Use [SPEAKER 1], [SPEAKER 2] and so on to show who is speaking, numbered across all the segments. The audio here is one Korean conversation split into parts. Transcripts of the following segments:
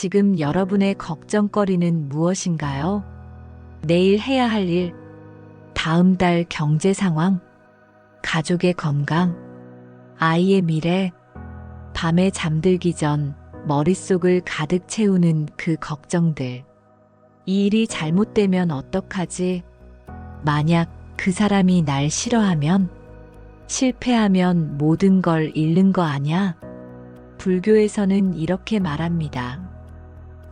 [SPEAKER 1] 지금 여러분의 걱정거리는 무엇인가요? 내일 해야 할 일, 다음 달 경제 상황, 가족의 건강, 아이의 미래, 밤에 잠들기 전 머릿속을 가득 채우는 그 걱정들. 이 일이 잘못되면 어떡하지? 만약 그 사람이 날 싫어하면? 실패하면 모든 걸 잃는 거 아냐? 불교에서는 이렇게 말합니다.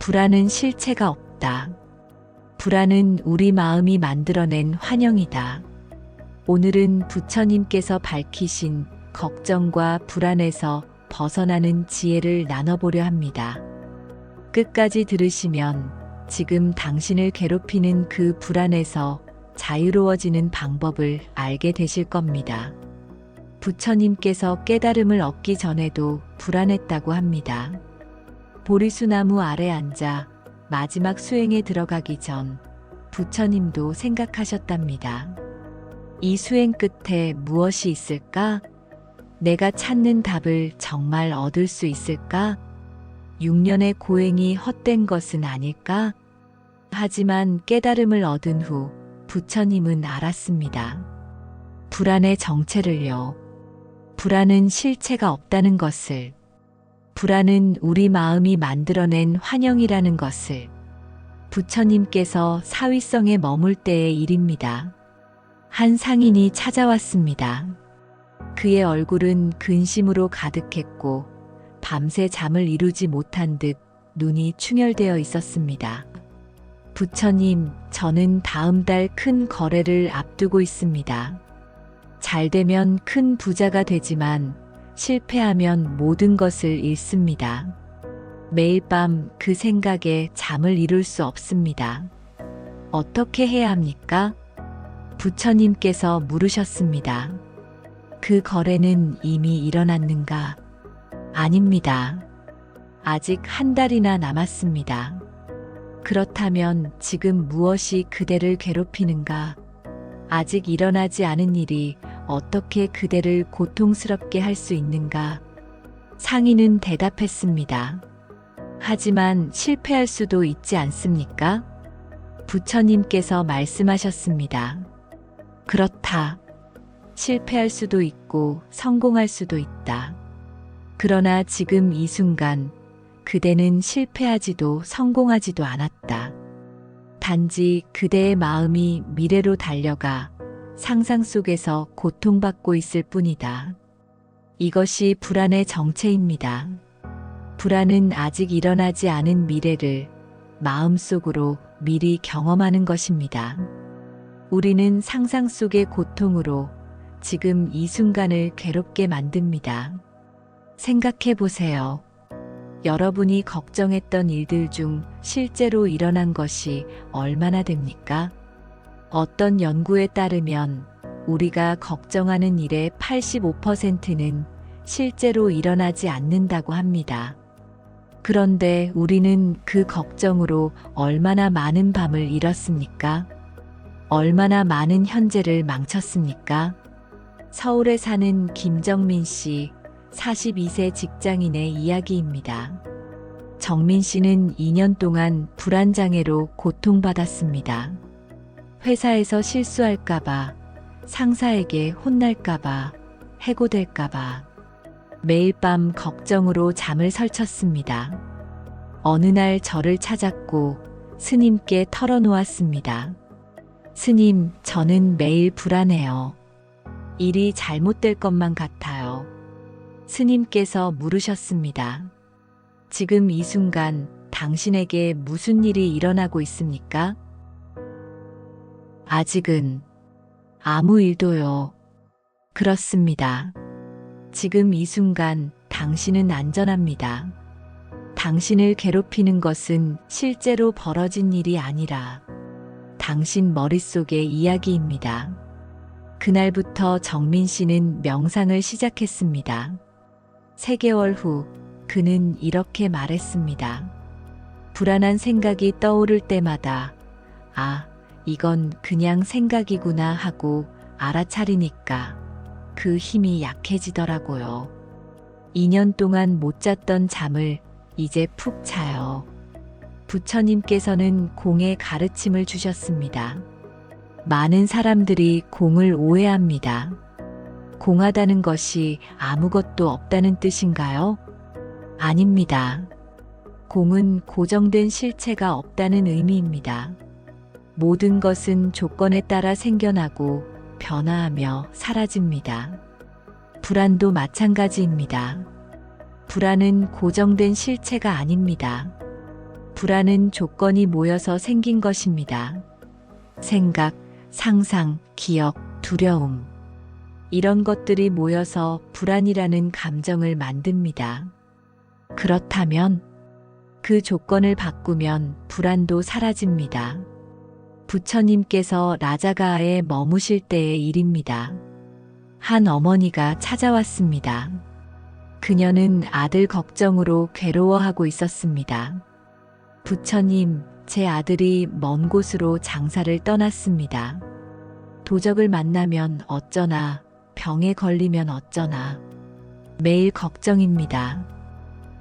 [SPEAKER 1] 불안은 실체가 없다. 불안은 우리 마음이 만들어낸 환영이다. 오늘은 부처님께서 밝히신 걱정과 불안에서 벗어나는 지혜를 나눠보려 합니다. 끝까지 들으시면 지금 당신을 괴롭히는 그 불안에서 자유로워지는 방법을 알게 되실 겁니다. 부처님께서 깨달음을 얻기 전에도 불안했다고 합니다. 보리수나무 아래 앉아 마지막 수행에 들어가기 전 부처님도 생각하셨답니다. 이 수행 끝에 무엇이 있을까? 내가 찾는 답을 정말 얻을 수 있을까? 6년의 고행이 헛된 것은 아닐까? 하지만 깨달음을 얻은 후 부처님은 알았습니다. 불안의 정체를요. 불안은 실체가 없다는 것을, 불안은 우리 마음이 만들어낸 환영이라는 것을. 부처님께서 사위성에 머물 때의 일입니다. 한 상인이 찾아왔습니다. 그의 얼굴은 근심으로 가득했고 밤새 잠을 이루지 못한 듯 눈이 충혈되어 있었습니다. 부처님, 저는 다음 달 큰 거래를 앞두고 있습니다. 잘 되면 큰 부자가 되지만 실패하면 모든 것을 잃습니다. 매일 밤 그 생각에 잠을 이룰 수 없습니다. 어떻게 해야 합니까? 부처님께서 물으셨습니다. 그 거래는 이미 일어났는가? 아닙니다. 아직 한 달이나 남았습니다. 그렇다면 지금 무엇이 그대를 괴롭히는가? 아직 일어나지 않은 일이 어떻게 그대를 고통스럽게 할 수 있는가? 상인은 대답했습니다. 하지만 실패할 수도 있지 않습니까? 부처님께서 말씀하셨습니다. 그렇다. 실패할 수도 있고 성공할 수도 있다. 그러나 지금 이 순간 그대는 실패하지도 성공하지도 않았다. 단지 그대의 마음이 미래로 달려가 상상 속에서 고통받고 있을 뿐이다. 이것이 불안의 정체입니다. 불안은 아직 일어나지 않은 미래를 마음속으로 미리 경험하는 것입니다. 우리는 상상 속의 고통으로 지금 이 순간을 괴롭게 만듭니다. 생각해 보세요. 여러분이 걱정했던 일들 중 실제로 일어난 것이 얼마나 됩니까? 어떤 연구에 따르면 우리가 걱정하는 일의 85%는 실제로 일어나지 않는다고 합니다. 그런데 우리는 그 걱정으로 얼마나 많은 밤을 잃었습니까? 얼마나 많은 현재를 망쳤습니까? 서울에 사는 김정민 씨, 42세 직장인의 이야기입니다. 정민 씨는 2년 동안 불안장애로 고통받았습니다. 회사에서 실수할까봐, 상사에게 혼날까봐, 해고될까봐 매일 밤 걱정으로 잠을 설쳤습니다. 어느 날 저를 찾았고 스님께 털어놓았습니다. 스님, 저는 매일 불안해요. 일이 잘못될 것만 같아요. 스님께서 물으셨습니다. 지금 이 순간 당신에게 무슨 일이 일어나고 있습니까? 아직은 아무 일도요. 그렇습니다. 지금 이 순간 당신은 안전합니다. 당신을 괴롭히는 것은 실제로 벌어진 일이 아니라 당신 머릿속의 이야기입니다. 그날부터 정민 씨는 명상을 시작했습니다. 3개월 후 그는 이렇게 말했습니다. 불안한 생각이 떠오를 때마다 아, 이건 그냥 생각이구나 하고 알아차리니까 그 힘이 약해지더라고요. 2년 동안 못 잤던 잠을 이제 푹 자요. 부처님께서는 공의 가르침을 주셨습니다. 많은 사람들이 공을 오해합니다. 공하다는 것이 아무것도 없다는 뜻인가요? 아닙니다. 공은 고정된 실체가 없다는 의미입니다. 모든 것은 조건에 따라 생겨나고 변화하며 사라집니다. 불안도 마찬가지입니다. 불안은 고정된 실체가 아닙니다. 불안은 조건이 모여서 생긴 것입니다. 생각, 상상, 기억, 두려움. 이런 것들이 모여서 불안이라는 감정을 만듭니다. 그렇다면 그 조건을 바꾸면 불안도 사라집니다. 부처님께서 라자가에 머무실 때의 일입니다. 한 어머니가 찾아왔습니다. 그녀는 아들 걱정으로 괴로워하고 있었습니다. 부처님, 제 아들이 먼 곳으로 장사를 떠났습니다. 도적을 만나면 어쩌나, 병에 걸리면 어쩌나. 매일 걱정입니다.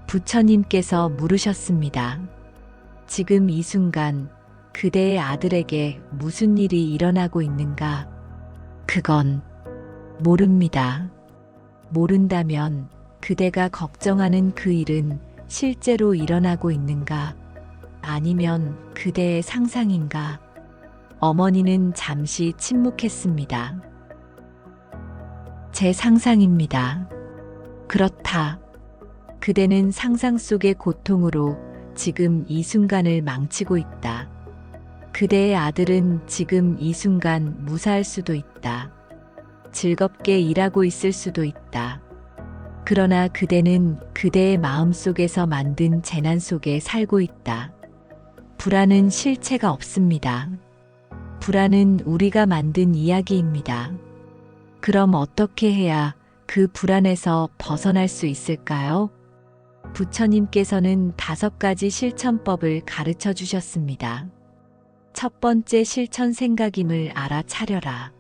[SPEAKER 1] 부처님께서 물으셨습니다. 지금 이 순간 그대의 아들에게 무슨 일이 일어나고 있는가? 그건 모릅니다. 모른다면 그대가 걱정하는 그 일은 실제로 일어나고 있는가? 아니면 그대의 상상인가? 어머니는 잠시 침묵했습니다. 제 상상입니다. 그렇다. 그대는 상상 속의 고통으로 지금 이 순간을 망치고 있다. 그대의 아들은 지금 이 순간 무사할 수도 있다. 즐겁게 일하고 있을 수도 있다. 그러나 그대는 그대의 마음 속에서 만든 재난 속에 살고 있다. 불안은 실체가 없습니다. 불안은 우리가 만든 이야기입니다. 그럼 어떻게 해야 그 불안에서 벗어날 수 있을까요? 부처님께서는 5가지 실천법을 가르쳐 주셨습니다. 첫 번째 실천 생각임을 알아차려라.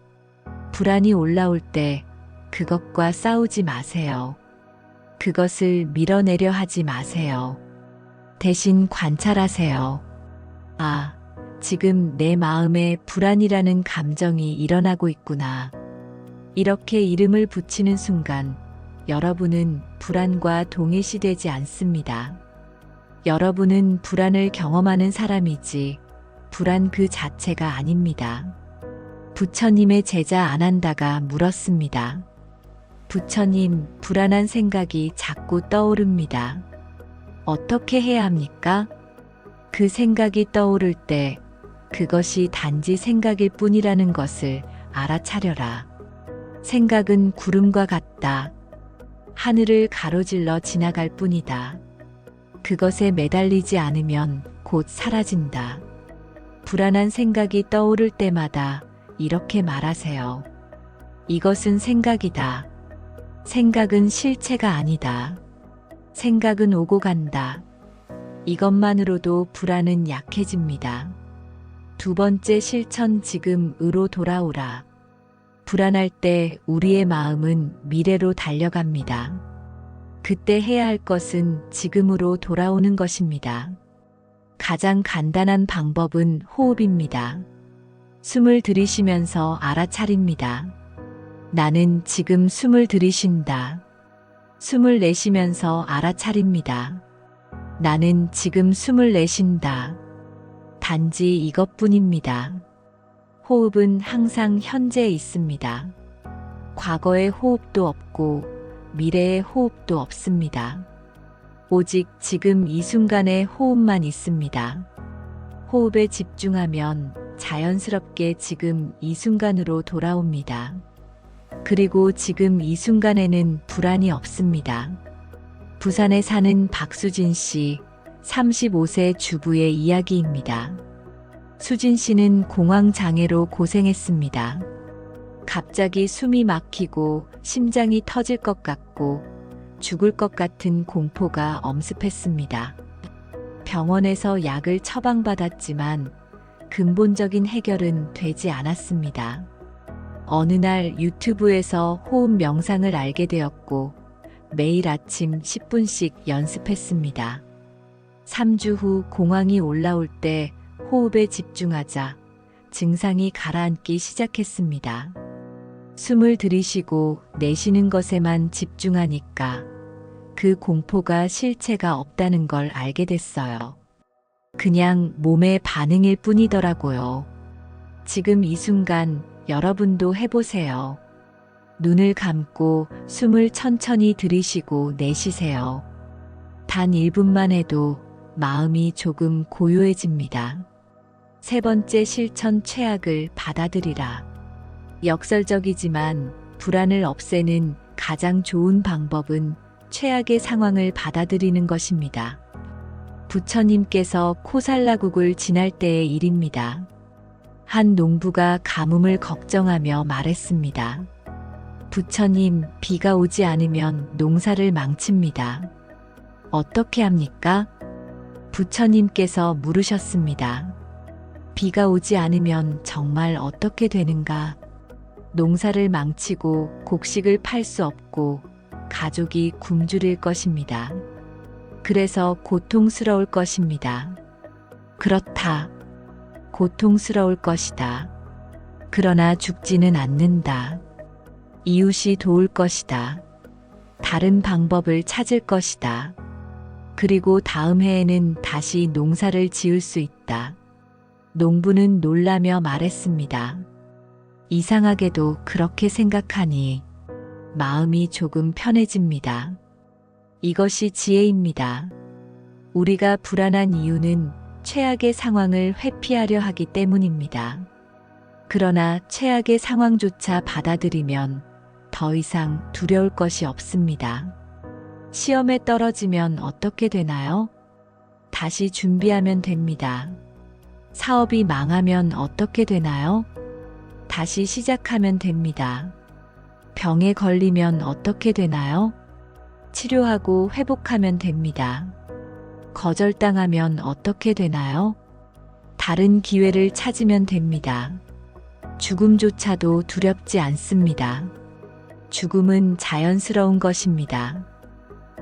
[SPEAKER 1] 불안이 올라올 때 그것과 싸우지 마세요. 그것을 밀어내려 하지 마세요. 대신 관찰하세요. 아, 지금 내 마음에 불안이라는 감정이 일어나고 있구나. 이렇게 이름을 붙이는 순간 여러분은 불안과 동일시되지 않습니다. 여러분은 불안을 경험하는 사람이지 불안 그 자체가 아닙니다. 부처님의 제자 아난다가 물었습니다. 부처님, 불안한 생각이 자꾸 떠오릅니다. 어떻게 해야 합니까? 그 생각이 떠오를 때 그것이 단지 생각일 뿐이라는 것을 알아차려라. 생각은 구름과 같다. 하늘을 가로질러 지나갈 뿐이다. 그것에 매달리지 않으면 곧 사라진다. 불안한 생각이 떠오를 때마다 이렇게 말하세요. 이것은 생각이다. 생각은 실체가 아니다. 생각은 오고 간다. 이것만으로도 불안은 약해집니다. 두 번째 실천 지금으로 돌아오라. 불안할 때 우리의 마음은 미래로 달려갑니다. 그때 해야 할 것은 지금으로 돌아오는 것입니다. 가장 간단한 방법은 호흡입니다. 숨을 들이쉬면서 알아차립니다. 나는 지금 숨을 들이쉰다. 숨을 내쉬면서 알아차립니다. 나는 지금 숨을 내쉰다. 단지 이것뿐입니다. 호흡은 항상 현재에 있습니다. 과거의 호흡도 없고 미래의 호흡도 없습니다. 오직 지금 이 순간의 호흡만 있습니다. 호흡에 집중하면 자연스럽게 지금 이 순간으로 돌아옵니다. 그리고 지금 이 순간에는 불안이 없습니다. 부산에 사는 박수진 씨, 35세 주부의 이야기입니다. 수진 씨는 공황장애로 고생했습니다. 갑자기 숨이 막히고 심장이 터질 것 같고 죽을 것 같은 공포가 엄습했습니다. 병원에서 약을 처방받았지만 근본적인 해결은 되지 않았습니다. 어느 날 유튜브에서 호흡 명상을 알게 되었고 매일 아침 10분씩 연습했습니다. 3주 후 공황이 올라올 때 호흡에 집중하자 증상이 가라앉기 시작했습니다. 숨을 들이쉬고 내쉬는 것에만 집중하니까 그 공포가 실체가 없다는 걸 알게 됐어요. 그냥 몸의 반응일 뿐이더라고요. 지금 이 순간 여러분도 해보세요. 눈을 감고 숨을 천천히 들이쉬고 내쉬세요. 단 1분만 해도 마음이 조금 고요해집니다. 세 번째 실천 최악을 받아들이라. 역설적이지만 불안을 없애는 가장 좋은 방법은 최악의 상황을 받아들이는 것입니다. 부처님께서 코살라국을 지날 때의 일입니다. 한 농부가 가뭄을 걱정하며 말했습니다. 부처님, 비가 오지 않으면 농사를 망칩니다. 어떻게 합니까? 부처님께서 물으셨습니다. 비가 오지 않으면 정말 어떻게 되는가? 농사를 망치고 곡식을 팔 수 없고 가족이 굶주릴 것입니다. 그래서 고통스러울 것입니다. 그렇다. 고통스러울 것이다. 그러나 죽지는 않는다. 이웃이 도울 것이다. 다른 방법을 찾을 것이다. 그리고 다음 해에는 다시 농사를 지을 수 있다. 농부는 놀라며 말했습니다. 이상하게도 그렇게 생각하니 마음이 조금 편해집니다. 이것이 지혜입니다. 우리가 불안한 이유는 최악의 상황을 회피하려 하기 때문입니다. 그러나 최악의 상황조차 받아들이면 더 이상 두려울 것이 없습니다. 시험에 떨어지면 어떻게 되나요? 다시 준비하면 됩니다. 사업이 망하면 어떻게 되나요? 다시 시작하면 됩니다. 병에 걸리면 어떻게 되나요? 치료하고 회복하면 됩니다. 거절당하면 어떻게 되나요? 다른 기회를 찾으면 됩니다. 죽음조차도 두렵지 않습니다. 죽음은 자연스러운 것입니다.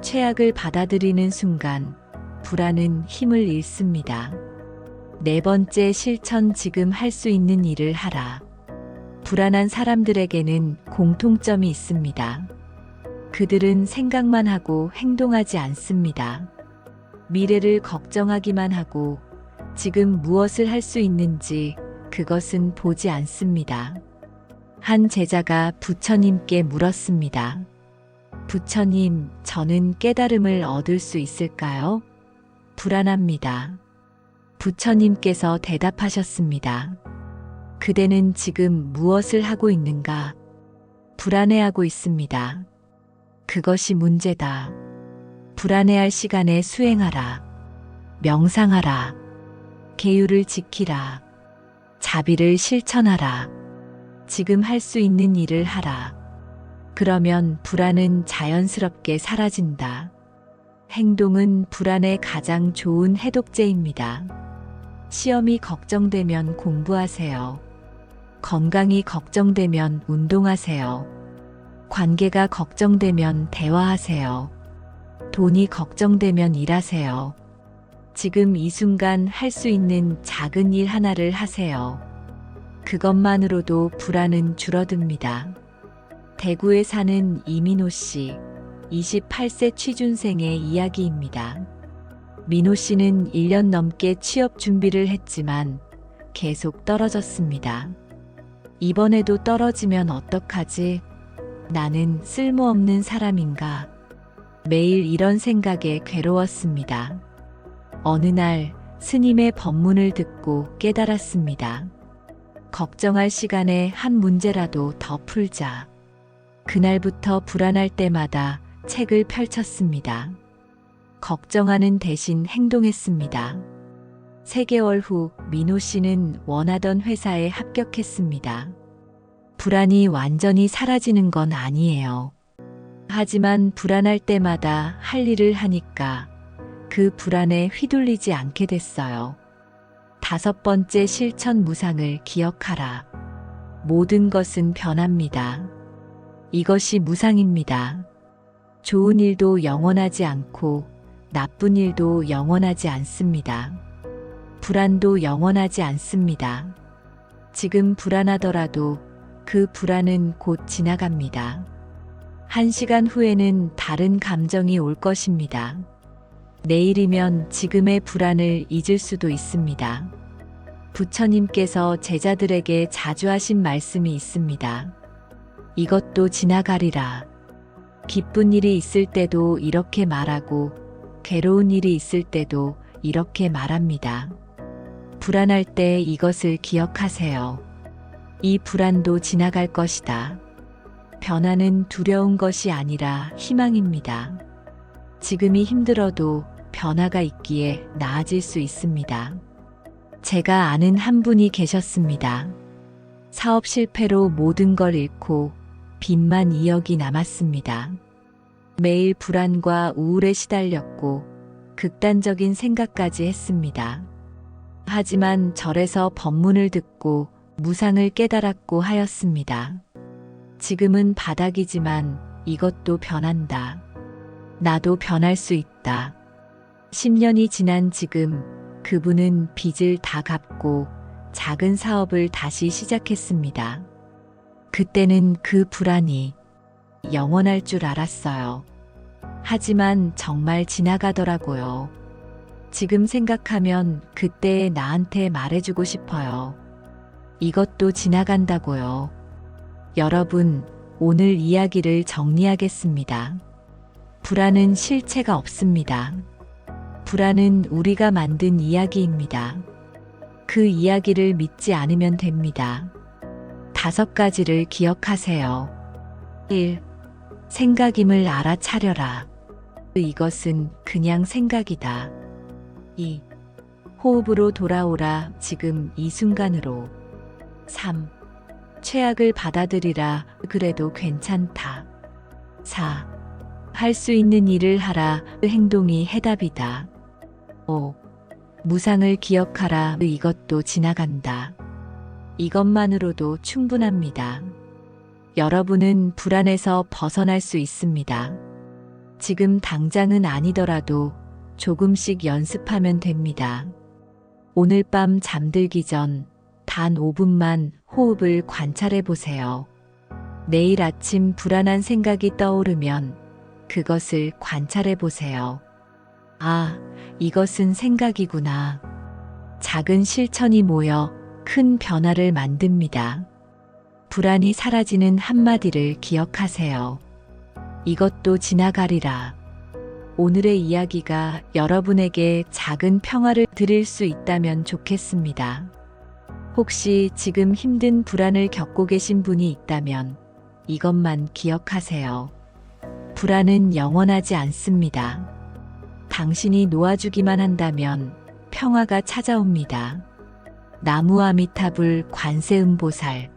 [SPEAKER 1] 최악을 받아들이는 순간 불안은 힘을 잃습니다. 네 번째 실천 지금 할 수 있는 일을 하라. 불안한 사람들에게는 공통점이 있습니다. 그들은 생각만 하고 행동하지 않습니다. 미래를 걱정하기만 하고 지금 무엇을 할 수 있는지 그것은 보지 않습니다. 한 제자가 부처님께 물었습니다. 부처님, 저는 깨달음을 얻을 수 있을까요? 불안합니다. 부처님께서 대답하셨습니다. 그대는 지금 무엇을 하고 있는가? 불안해하고 있습니다. 그것이 문제다. 불안해할 시간에 수행하라. 명상하라. 계율을 지키라. 자비를 실천하라. 지금 할 수 있는 일을 하라. 그러면 불안은 자연스럽게 사라진다. 행동은 불안의 가장 좋은 해독제입니다. 시험이 걱정되면 공부하세요. 건강이 걱정되면 운동하세요. 관계가 걱정되면 대화하세요. 돈이 걱정되면 일하세요. 지금 이 순간 할 수 있는 작은 일 하나를 하세요. 그것만으로도 불안은 줄어듭니다. 대구에 사는 이민호 씨, 28세 취준생의 이야기입니다. 민호 씨는 1년 넘게 취업 준비를 했지만 계속 떨어졌습니다. 이번에도 떨어지면 어떡하지? 나는 쓸모없는 사람인가? 매일 이런 생각에 괴로웠습니다. 어느 날 스님의 법문을 듣고 깨달았습니다. 걱정할 시간에 한 문제라도 더 풀자. 그날부터 불안할 때마다 책을 펼쳤습니다. 걱정하는 대신 행동했습니다. 3개월 후 민호 씨는 원하던 회사에 합격했습니다. 불안이 완전히 사라지는 건 아니에요. 하지만 불안할 때마다 할 일을 하니까 그 불안에 휘둘리지 않게 됐어요. 5번째 실천 무상을 기억하라. 모든 것은 변합니다. 이것이 무상입니다. 좋은 일도 영원하지 않고 나쁜 일도 영원하지 않습니다. 불안도 영원하지 않습니다. 지금 불안하더라도 그 불안은 곧 지나갑니다. 1시간 후에는 다른 감정이 올 것입니다. 내일이면 지금의 불안을 잊을 수도 있습니다. 부처님께서 제자들에게 자주 하신 말씀이 있습니다. 이것도 지나가리라. 기쁜 일이 있을 때도 이렇게 말하고 괴로운 일이 있을 때도 이렇게 말합니다. 불안할 때 이것을 기억하세요. 이 불안도 지나갈 것이다. 변화는 두려운 것이 아니라 희망입니다. 지금이 힘들어도 변화가 있기에 나아질 수 있습니다. 제가 아는 한 분이 계셨습니다. 사업 실패로 모든 걸 잃고 빚만 2억이 남았습니다. 매일 불안과 우울에 시달렸고 극단적인 생각까지 했습니다. 하지만 절에서 법문을 듣고 무상을 깨달았고 하였습니다. 지금은 바닥이지만 이것도 변한다. 나도 변할 수 있다. 10년이 지난 지금 그분은 빚을 다 갚고 작은 사업을 다시 시작했습니다. 그때는 그 불안이 영원할 줄 알았어요. 하지만 정말 지나가더라고요. 지금 생각하면 그때의 나한테 말해주고 싶어요. 이것도 지나간다고요. 여러분, 오늘 이야기를 정리하겠습니다. 불안은 실체가 없습니다. 불안은 우리가 만든 이야기입니다. 그 이야기를 믿지 않으면 됩니다. 5가지를 기억하세요. 1. 생각임을 알아차려라. 이것은 그냥 생각이다. 2. 호흡으로 돌아오라. 지금 이 순간으로. 3. 최악을 받아들이라. 그래도 괜찮다. 4. 할 수 있는 일을 하라. 행동이 해답이다. 5. 무상을 기억하라. 이것도 지나간다. 이것만으로도 충분합니다. 여러분은 불안에서 벗어날 수 있습니다. 지금 당장은 아니더라도 조금씩 연습하면 됩니다. 오늘 밤 잠들기 전 단 5분만 호흡을 관찰해 보세요. 내일 아침 불안한 생각이 떠오르면 그것을 관찰해 보세요. 아, 이것은 생각이구나. 작은 실천이 모여 큰 변화를 만듭니다. 불안이 사라지는 한마디를 기억하세요. 이것도 지나가리라. 오늘의 이야기가 여러분에게 작은 평화를 드릴 수 있다면 좋겠습니다. 혹시 지금 힘든 불안을 겪고 계신 분이 있다면 이것만 기억하세요. 불안은 영원하지 않습니다. 당신이 놓아주기만 한다면 평화가 찾아옵니다. 나무 아미타불 관세음보살